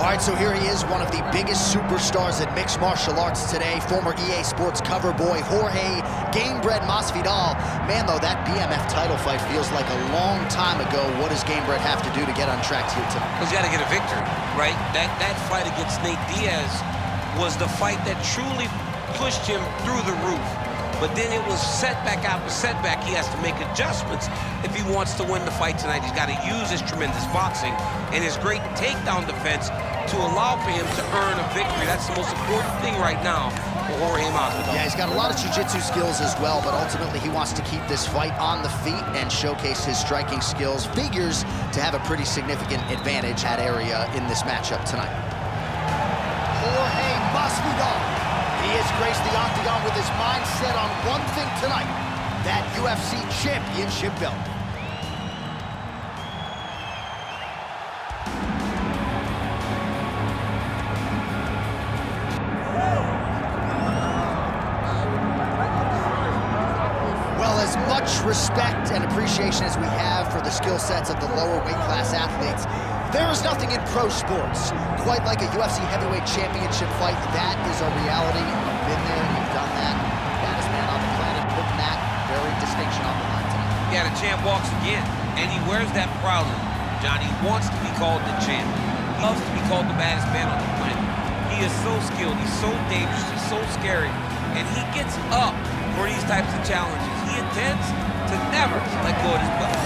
All right, so here he is, one of the biggest superstars in mixed martial arts today, former EA Sports cover boy, Jorge Gamebred Masvidal. Man, though, that BMF title fight feels like a long time ago. What does Gamebred have to do to get on track here tonight? He's got to get a victory, right? That fight against Nate Diaz was the fight that truly pushed him through the roof. But then it was setback after setback. He has to make adjustments if he wants to win the fight tonight. He's got to use his tremendous boxing and his great takedown defense to allow for him to earn a victory. That's the most important thing right now for Jorge Masvidal. Yeah, he's got a lot of jiu-jitsu skills as well, but ultimately he wants to keep this fight on the feet and showcase his striking skills. Figures to have a pretty significant advantage at area in this matchup tonight. Jorge Masvidal. He has graced the octagon with his mind set on one thing tonight, that UFC championship belt. Well, as much respect and appreciation as we have for the skill sets of the lower weight class athletes, there is nothing in pro sports quite like a UFC heavyweight championship fight. That is a reality. You've been there, you've done that. Baddest man on the planet, putting that very distinction on the line tonight. Yeah, the champ walks again, and he wears that proudly. Johnny wants to be called the champ. He loves to be called the baddest man on the planet. He is so skilled, he's so dangerous, he's so scary, and he gets up for these types of challenges. He intends to never let go of his belt.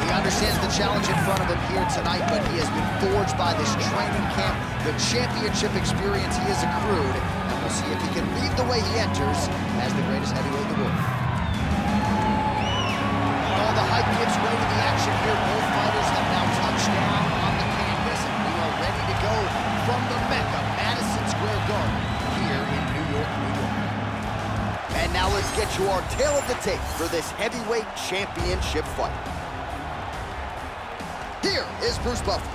He understands the challenge in front of him here tonight, but he has been forged by this training camp, the championship experience he has accrued, and we'll see if he can lead the way he enters as the greatest heavyweight in the world. All the hype gives way to the action here. Both fighters have now touched down on the canvas, and we are ready to go from the Mecca, Madison Square Garden, here in New York, New York. And now let's get you our tale of the tape for this heavyweight championship fight. Here is Bruce Buffer.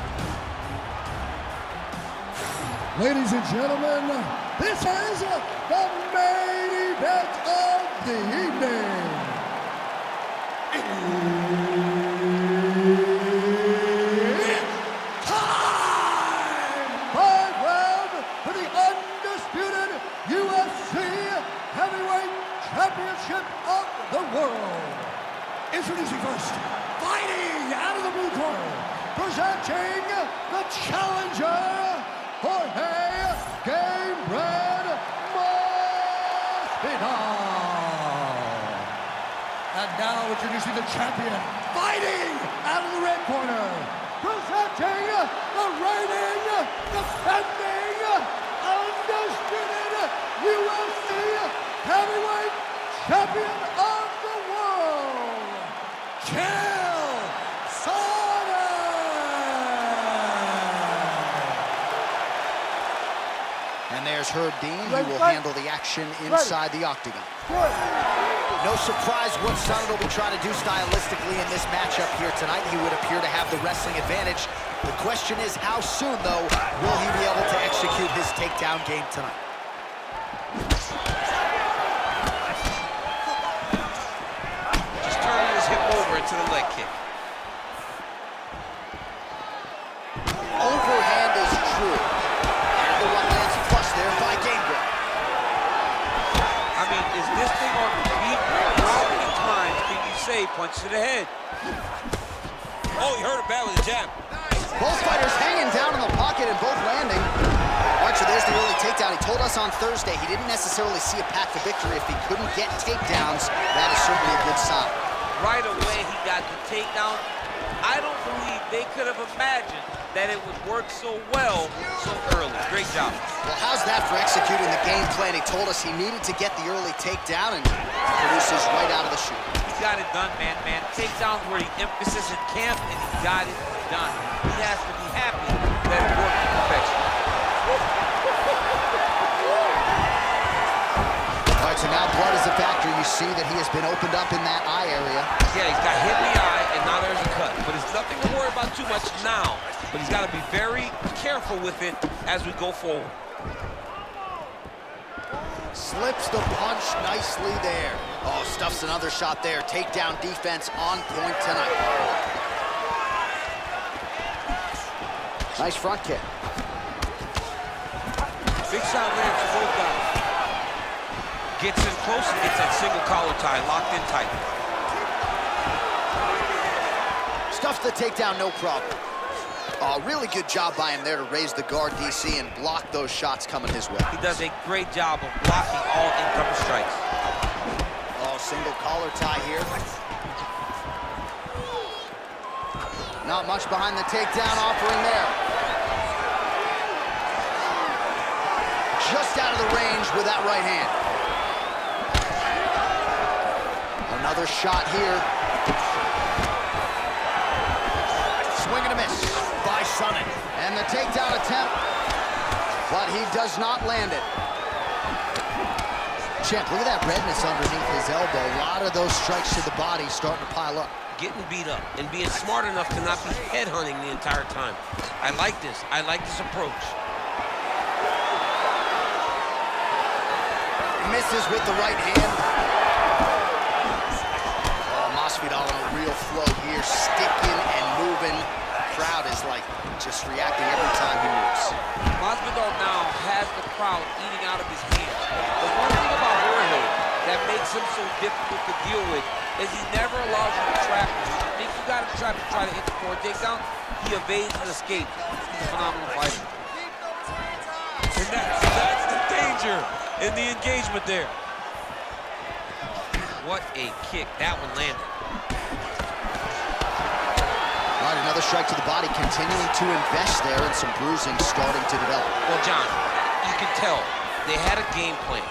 Ladies and gentlemen, this is the main event of the evening. It's time! 5 rounds for the undisputed UFC Heavyweight Championship of the world. Introducing first, fighting out of the blue corner, presenting the challenger, Jorge Gamebred Masvidal. And now introducing the champion, fighting out of the red corner, presenting the reigning, defending, undisputed UFC Heavyweight Champion of the world, Chael, Sonnen. And there's Herb Dean, who will handle the action inside the octagon. No surprise what Sonnen will be trying to do stylistically in this matchup here tonight. He would appear to have the wrestling advantage. The question is, how soon, though, will he be able to execute his takedown game tonight? Just turning his hip over into the leg kick. Overhand is true. And the one lands flush there by Gamebred. I mean, is this thing on repeat? How many times can you say punch to the head? Oh, he hurt it bad with a jab. Both fighters hanging down in the pocket and both landing. Archer, there's the early takedown. He told us on Thursday he didn't necessarily see a path to victory if he couldn't get takedowns. That is certainly a good sign. Right away, he got the takedown. I don't believe they could have imagined that it would work so well so early. Great job. Well, how's that for executing the game plan? He told us he needed to get the early takedown and produces right out of the chute. He got it done, man. Takedowns were the emphasis in camp, and he got it done. He has to be happy that it worked to perfection. All right, so now blood is a factor. You see that he has been opened up in that eye area. Yeah, he's got hit in the eye, and now there's a cut. But it's nothing to worry about too much now. But he's got to be very careful with it as we go forward. Slips the punch nicely there. Oh, stuffs another shot there. Takedown defense on point tonight. Nice front kick. Big shot lands for both guys. Gets in close and gets that single collar tie, locked in tight. Stuffs the takedown, no problem. Oh, really good job by him there to raise the guard, DC, and block those shots coming his way. He does a great job of blocking all incoming strikes. Oh, single collar tie here. Not much behind the takedown offering there. Just out of the range with that right hand. Another shot here. Swing and a miss by Sonnen. And the takedown attempt, but he does not land it. Champ, look at that redness underneath his elbow. A lot of those strikes to the body starting to pile up. Getting beat up and being smart enough to not be headhunting the entire time. I like this. I like this approach. Misses with the right hand. Oh, Masvidal in a real flow here, sticking and moving. The crowd is like just reacting every time he moves. Masvidal now has the crowd eating out of his hands. The one thing about Jorge that makes him so difficult to deal with is he never allows you to trap him. If you think you got him trapped to try to hit the core takedown, he evades and escapes. He's a phenomenal fighter. And that's the danger in the engagement there. What a kick. That one landed. All right, another strike to the body, continuing to invest there, and some bruising starting to develop. Well, John, you can tell they had a game plan.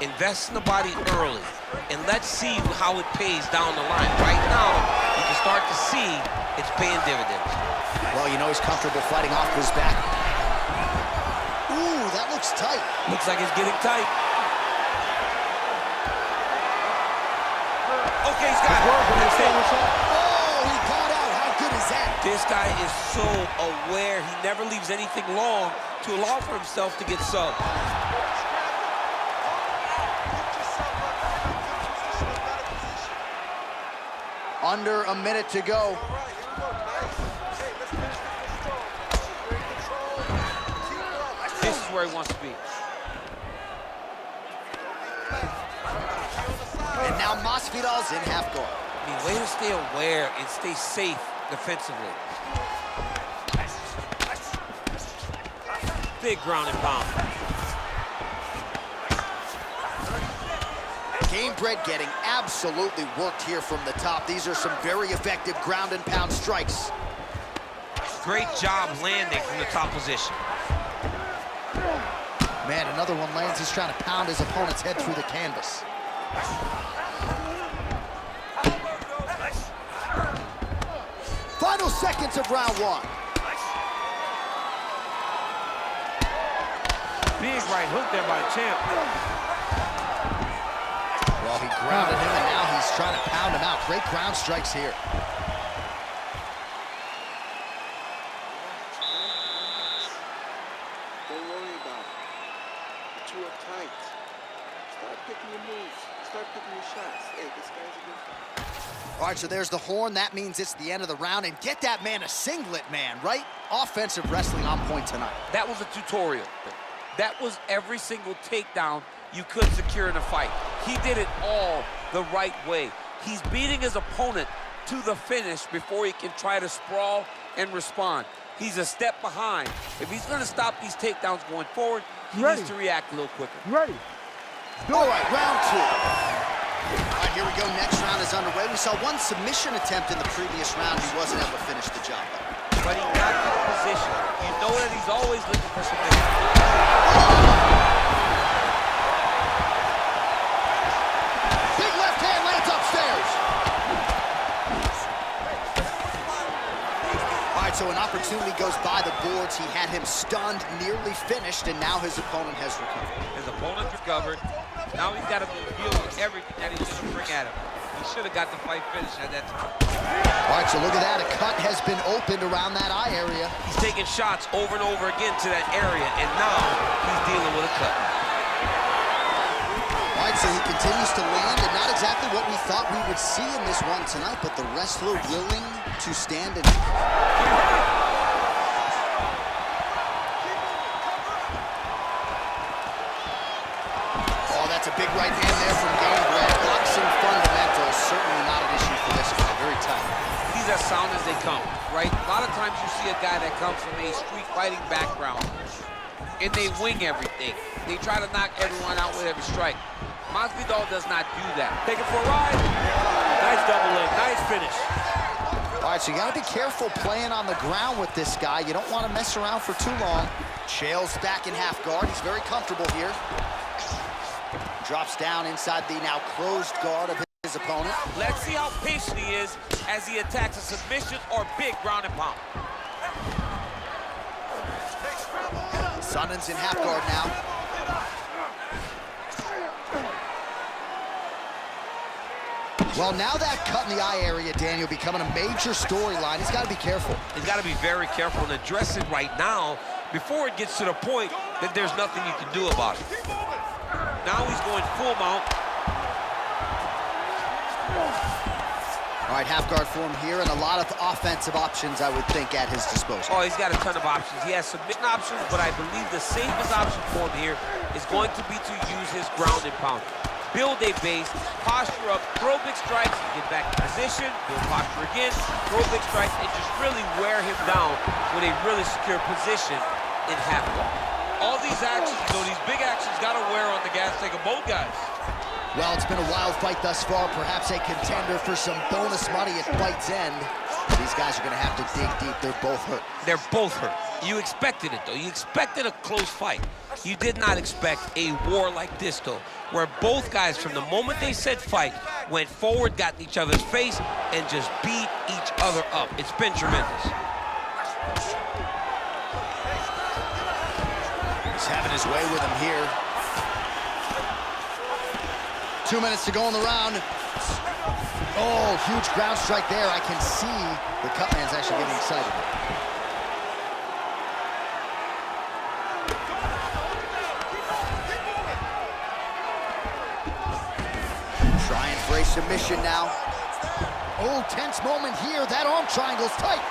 Invest in the body early, and let's see how it pays down the line. Right now, you can start to see it's paying dividends. Well, you know he's comfortable fighting off his back. Ooh, that looks tight. Looks like it's getting tight. Okay, he's got it. That's it. Oh, he got out. How good is that? This guy is so aware. He never leaves anything long to allow for himself to get subbed. Under a minute to go. This is where he wants to be. And now Masvidal's in half guard. I mean, way to stay aware and stay safe defensively. Big ground and pound. Gamebred getting absolutely worked here from the top. These are some very effective ground and pound strikes. Great job landing from the top position. Man, another one lands. He's trying to pound his opponent's head through the canvas. Final seconds of round one. Big right hook there by the champ. Well, he grounded him, and now he's trying to pound him out. Great ground strikes here. Don't worry about it. But you are tight. Start picking your moves. Start picking your shots. Hey, this guy's a good fighter. All right, so there's the horn. That means it's the end of the round. And get that man a singlet, man, right? Offensive wrestling on point tonight. That was a tutorial. That was every single takedown you could secure in a fight. He did it all the right way. He's beating his opponent to the finish before he can try to sprawl and respond. He's a step behind. If he's going to stop these takedowns going forward, he needs to react a little quicker. Ready. All right, round two. All right, here we go. Next round is underway. We saw one submission attempt in the previous round. He wasn't able to finish the job, though. But he got to the position. You know that he's always looking for submission. Big left hand lands upstairs. All right, so an opportunity goes by the boards. He had him stunned, nearly finished, and now his opponent has recovered. His opponent recovered. Now he's got to deal with everything that he's going to bring at him. He should have got the fight finished at that time. All right, so look at that. A cut has been opened around that eye area. He's taking shots over and over again to that area, and now he's dealing with a cut. All right, so he continues to land, and not exactly what we thought we would see in this one tonight, but the wrestler willing to stand and... of times you see a guy that comes from a street fighting background and they wing everything. They try to knock everyone out with every strike. Masvidal does not do that. Take it for a ride. Nice double leg, nice finish. All right, so you got to be careful playing on the ground with this guy. You don't want to mess around for too long. Chael's back in half guard. He's very comfortable here. Drops down inside the now closed guard of his opponent. Let's see how patient he is as he attacks a submission or big ground and pound. Sonnen's in half guard now. Well, now that cut in the eye area, Daniel, becoming a major storyline. He's got to be careful. He's got to be very careful and address it right now before it gets to the point that there's nothing you can do about it. Now he's going full mount. All right, half guard for him here, and a lot of offensive options, I would think, at his disposal. Oh, he's got a ton of options. He has submission options, but I believe the safest option for him here is going to be to use his ground and pound. Build a base, posture up, throw big strikes, get back in position, build posture again, throw big strikes, and just really wear him down with a really secure position in half guard. All these actions, these big actions, got to wear on the gas tank of both guys. Well, it's been a wild fight thus far, perhaps a contender for some bonus money at fight's end. These guys are going to have to dig deep. They're both hurt. They're both hurt. You expected it, though. You expected a close fight. You did not expect a war like this, though, where both guys, from the moment they said fight, went forward, got in each other's face, and just beat each other up. It's been tremendous. He's having his way with him here. 2 minutes to go in the round. Oh, huge ground strike there. I can see the cut man's actually getting excited. Trying for a submission now. Oh, tense moment here. That arm triangle's tight.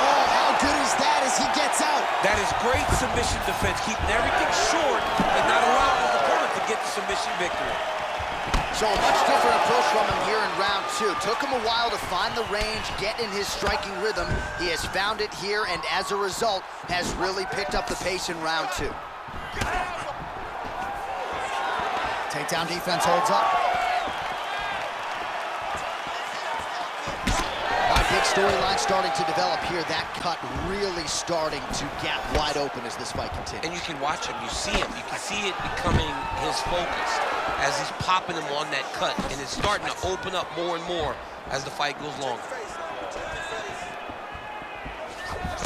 Oh, how good is that as he gets out? That is great submission defense, keeping everything short and not allowing his opponent to get the submission victory. So a much different approach from him here in round two. Took him a while to find the range, get in his striking rhythm. He has found it here, and as a result, has really picked up the pace in round two. Takedown defense holds up. All right, big storyline starting to develop here. That cut really starting to gap wide open as this fight continues. And you can watch him, you see him. You can see it becoming his focus as he's popping him on that cut, and it's starting to open up more and more as the fight goes longer.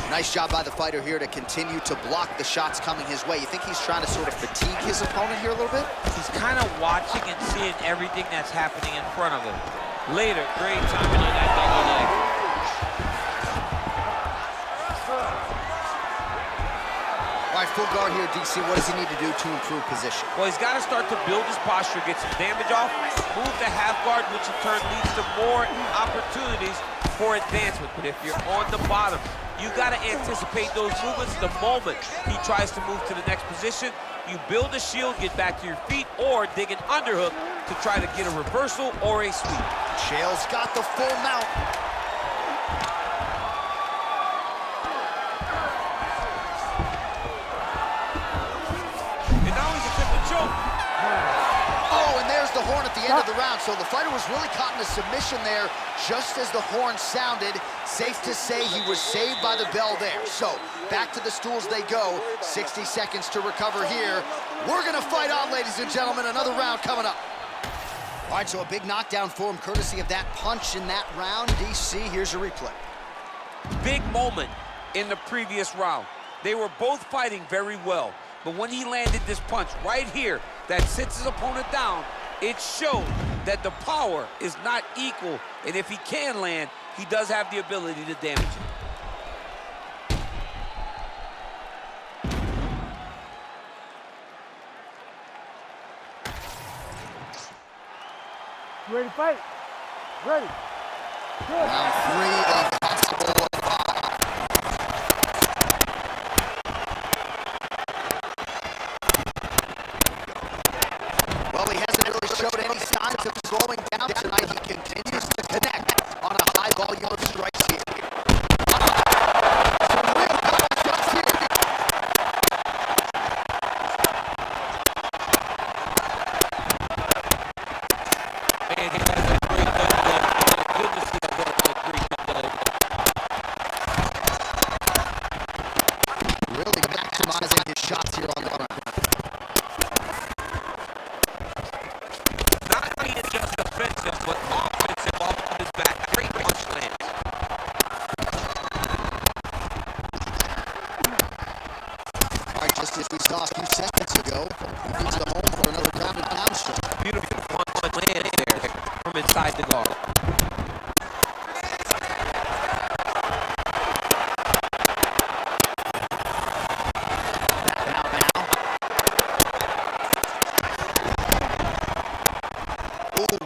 Nice job by the fighter here to continue to block the shots coming his way. You think he's trying to sort of fatigue his opponent here a little bit? He's kind of watching and seeing everything that's happening in front of him. Later, great timing on that double leg. All right, full guard here, DC. What does he need to do to improve position? Well, he's got to start to build his posture, get some damage off, move to half guard, which in turn leads to more opportunities for advancement. But if you're on the bottom, you got to anticipate those movements the moment he tries to move to the next position. You build a shield, get back to your feet, or dig an underhook to try to get a reversal or a sweep. Chael's got the full mount. And now he's attempting to choke. Oh, and there's the horn at the end of the round. So the fighter was really caught in a submission there just as the horn sounded. Safe to say he was saved by the bell there. So back to the stools they go. 60 seconds to recover here. We're going to fight on, ladies and gentlemen. Another round coming up. All right, so a big knockdown for him, courtesy of that punch in that round. DC, here's a replay. Big moment in the previous round. They were both fighting very well. But when he landed this punch right here that sits his opponent down, it showed that the power is not equal. And if he can land, he does have the ability to damage it. You ready to fight? Ready. Good. Round three of possible. Well, he hasn't really showed any signs of slowing down tonight. He continues to connect on a high volume of strikes here. go. Finds the home for another grounded pound strike. Beautiful punch lands there from inside the guard.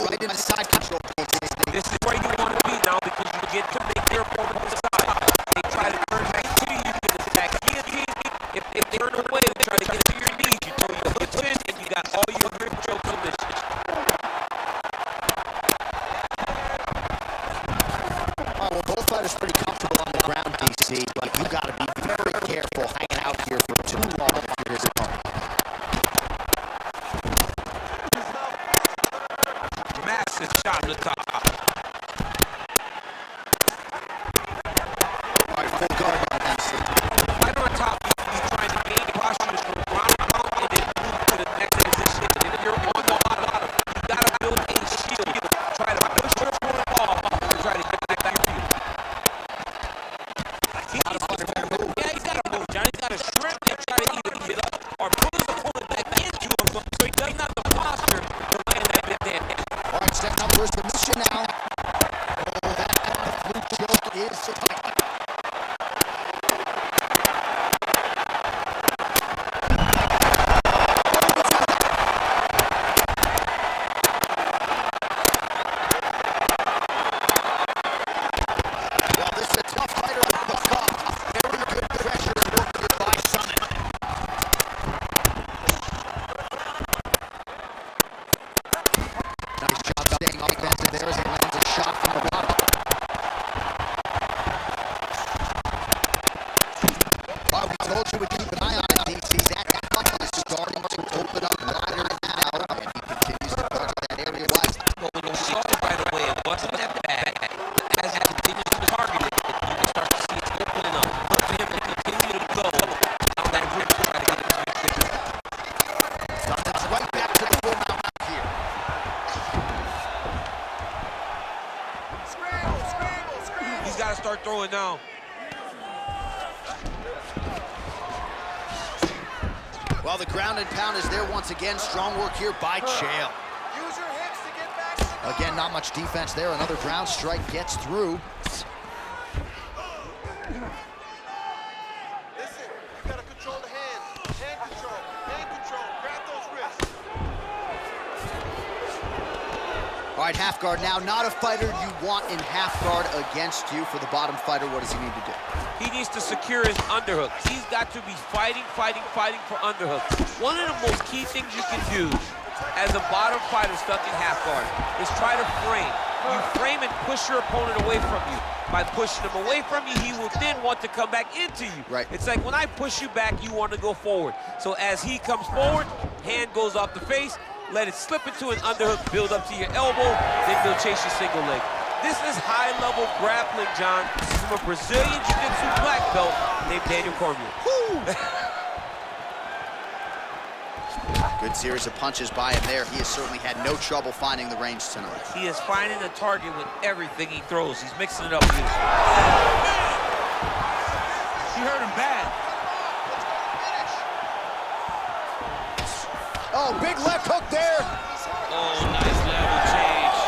Right in the side control. This is where you want to be now because you get to make your opponent decide. They try to turn back to you, you can attack guillotine. If they turn away, they try to get to your knees. You throw your hooks in, and you got all your grip choke submissions. Oh, well, both fighters pretty comfortable on the ground, DC, but you got to be very careful hanging out here for too long if you're his opponent. Massive shot on the top. All right, full guard on that side. Right on top, he's trying to gain posture from ground and pound and then move to the next position. And if you're on the bottom, you gotta build a shield. Try to push your opponent off and try to get back to your feet. Yeah, he's gotta move, John. He's gotta shrimp and try to either get up or pull his opponent back into him so he doesn't have the posture to land that big damage. All right, setting up for his submission now. Oh, that blue choke is tight. Well, this is a tough fighter on the top. Very good pressure and work here by Sonnen. Nice job staying offensive there as he lands a shot from the bottom. Well, we told you we'd keep an eye on it, DC. That funnel is starting to open up wider now, and he continues to target that area wide. Well, we don't saw it right away. It wasn't that bad. As he continues to target it, you can start to see it opening up. But for him to continue to go down that route to try to get his big finish. Sonnen's right back to the full mount here. He's got to start throwing now. Well, the ground and pound is there once again. Strong work here by Chael. Use your hips to get back to the Again, not much defense there. Another ground strike gets through. Listen, you gotta control the hands. Hand control, grab those wrists. All right, half guard now. Not a fighter you want in half guard against you. For the bottom fighter, what does he need to do? He needs to secure his underhooks. He's got to be fighting for underhooks. One of the most key things you can do as a bottom fighter stuck in half guard is try to frame. You frame and push your opponent away from you. By pushing him away from you, he will then want to come back into you. Right. It's like when I push you back, you want to go forward. So as he comes forward, hand goes off the face, let it slip into an underhook, build up to your elbow, then go chase your single leg. This is high-level grappling, John, from a Brazilian Jiu-Jitsu black belt named Daniel Cormier. Good series of punches by him there. He has certainly had no trouble finding the range tonight. He is finding the target with everything he throws. He's mixing it up beautifully. She hurt him bad. Oh, big left hook there. Oh, nice level change.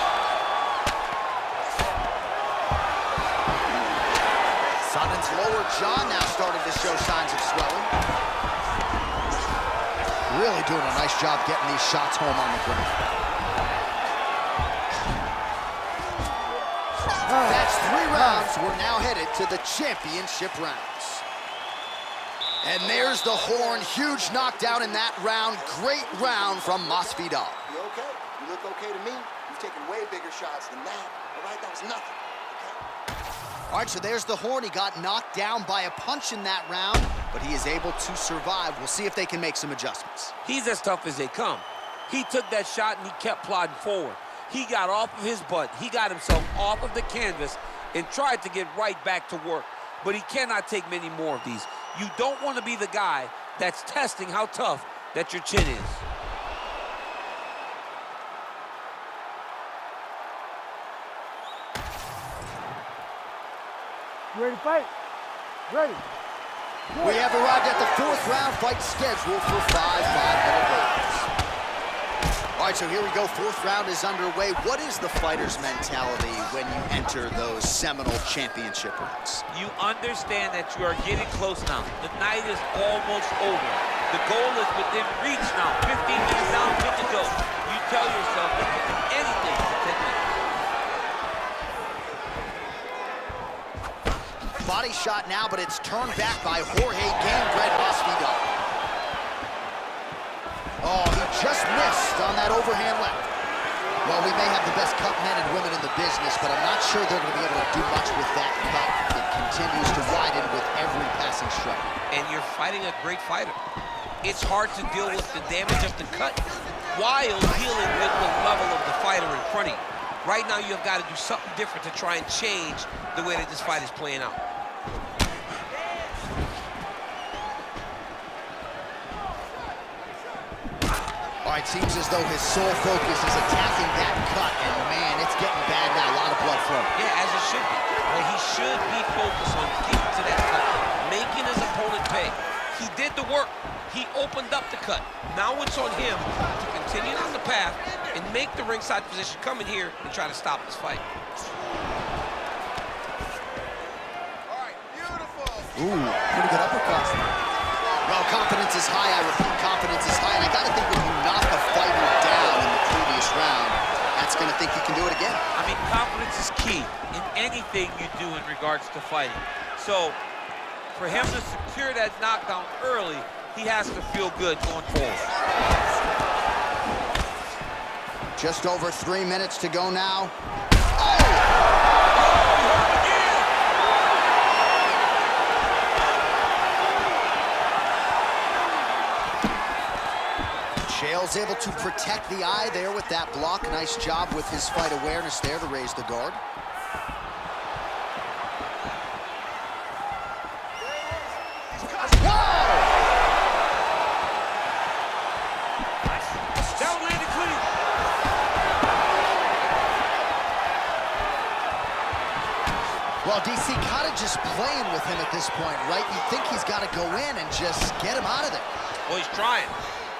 Sonnen's lower jaw now started to show signs of swelling. Really doing a nice job getting these shots home on the ground. That's 3 rounds. We're now headed to the championship rounds. And there's the horn. Huge knockdown in that round. Great round from Masvidal. You okay? You look okay to me. You've taken way bigger shots than that. All right, that was nothing. All right, so there's the horn. He got knocked down by a punch in that round, but he is able to survive. We'll see if they can make some adjustments. He's as tough as they come. He took that shot and he kept plodding forward. He got off of his butt. He got himself off of the canvas and tried to get right back to work. But he cannot take many more of these. You don't want to be the guy that's testing how tough that your chin is. You ready to fight? Ready. We have arrived at the 4th round fight scheduled for 5 5-minute rounds. All right, so here we go. 4th round is underway. What is the fighter's mentality when you enter those seminal championship rounds? You understand that you are getting close now. The night is almost over. The goal is within reach now. 15 minutes down, 10 to go. You tell yourself that you can do anything to take it. Body shot now, but it's turned back by Jorge Masvidal. Oh, he just missed on that overhand left. Well, we may have the best cut men and women in the business, but I'm not sure they're going to be able to do much with that cut. It continues to widen with every passing strike. And you're fighting a great fighter. It's hard to deal with the damage of the cut while dealing with the level of the fighter in front of you. Right now, you've got to do something different to try and change the way that this fight is playing out. All right, seems as though his sole focus is attacking that cut, and man, it's getting bad now. A lot of blood flowing. Yeah, as it should be. Right? He should be focused on getting to that cut, making his opponent pay. He did the work. He opened up the cut. Now it's on him to continue on the path and make the ringside position, come in here and try to stop this fight. All right, beautiful. Ooh, pretty good uppercut. Well, confidence is high. I repeat, confidence is high. And I got to think when you knock a fighter down in the previous round, that's going to think you can do it again. I mean, confidence is key in anything you do in regards to fighting. So, for him to secure that knockdown early, he has to feel good going forward. Just over 3 minutes to go now. Chael's able to protect the eye there with that block. Nice job with his fight awareness there to raise the guard. Well, DC kind of just playing with him at this point, right? You think he's got to go in and just get him out of there. Well, he's trying,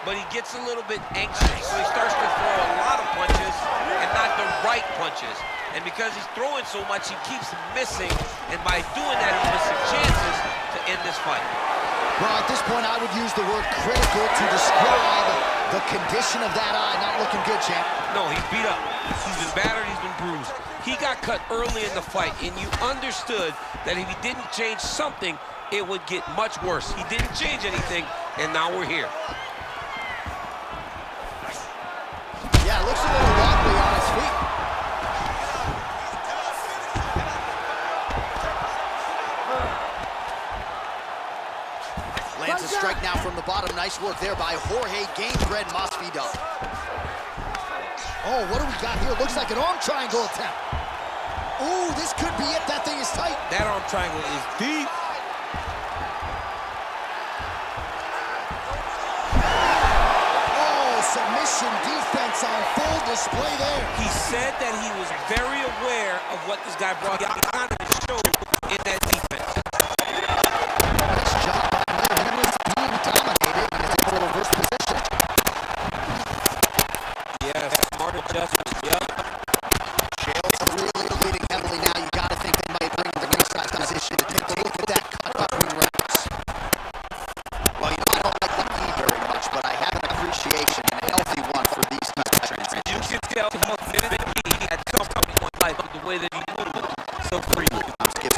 but he gets a little bit anxious, so he starts to throw a lot of punches and not the right punches. And because he's throwing so much, he keeps missing, and by doing that, he's missing chances to end this fight. Well, at this point, I would use the word critical to describe the condition of that eye. Not looking good, champ. No, he's beat up. He's been battered, he's been bruised. He got cut early in the fight, and you understood that if he didn't change something, it would get much worse. He didn't change anything, and now we're here. Yeah, looks a little wobbly on his feet. Lands a strike now from the bottom. Nice work there by Jorge Masvidal. Oh, what do we got here? Looks like an arm triangle attempt. Ooh, this could be it. That thing is tight. That arm triangle is deep. Oh, submission defense on full display there. He said that he was very aware of what this guy brought out to show in that defense. Nice job by him. He was being dominated and it's able to reverse position. Yes, smart adjustment. Yep. Chael's really leading heavily now. You got to think they might bring the ringside position to take a look at that cut between rounds. Well, you know, I don't like the key very much, but I have an appreciation and a healthy one for these types of transitions. You can tell he had some point in life with the way that he moved so freely. I'm skipping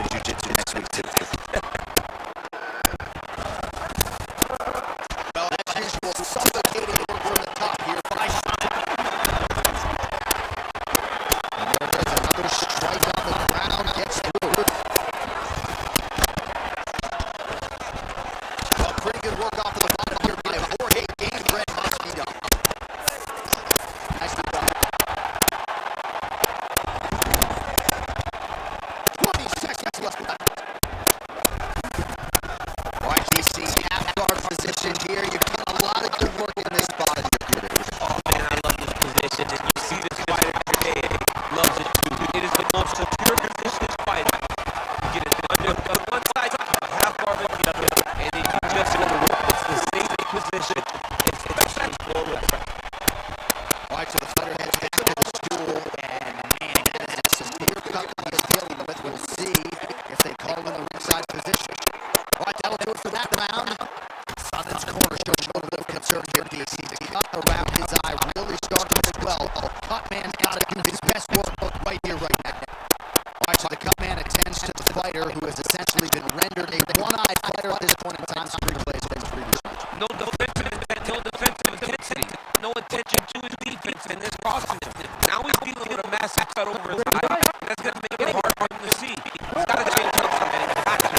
and it's costing him. Now he's dealing with a massive cut over his eye. That's going to make it hard for him to see. He's got to change up something. He's got to.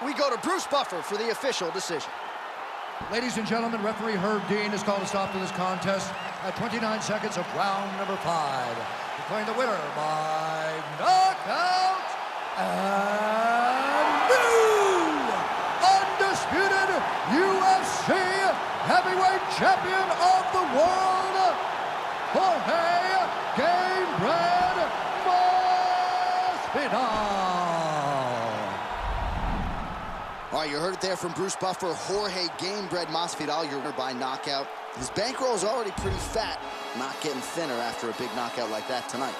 We go to Bruce Buffer for the official decision. Ladies and gentlemen, referee Herb Dean has called a stop to this contest at 29 seconds of round number 5. Declaring the winner by knockout and new undisputed UFC heavyweight champion of the world, Jorge Masvidal. All right, you heard it there from Bruce Buffer. Jorge Gamebred Masvidal, your winner by knockout. His bankroll is already pretty fat, not getting thinner after a big knockout like that tonight.